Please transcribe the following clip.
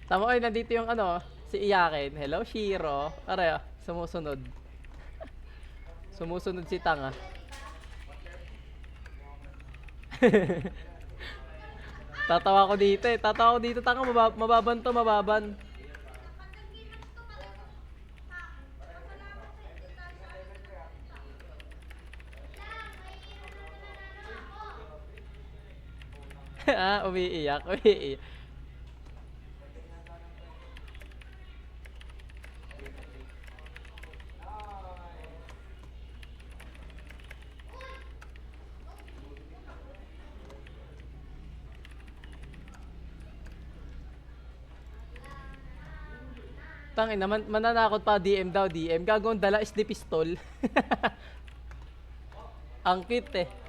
Tama, ay, nandito yung ano, si Iyakin. Hello, Shiro. Aray, sumusunod. Sumusunod si Tanga. Tatawa ko dito eh. Tatawa ko dito, Tanga. Mababan to, mababan. Umiiyak, umiiyak. Tangin naman, mananakot pa DM daw, DM. Gagawin dala is di pistol. Ang cute eh.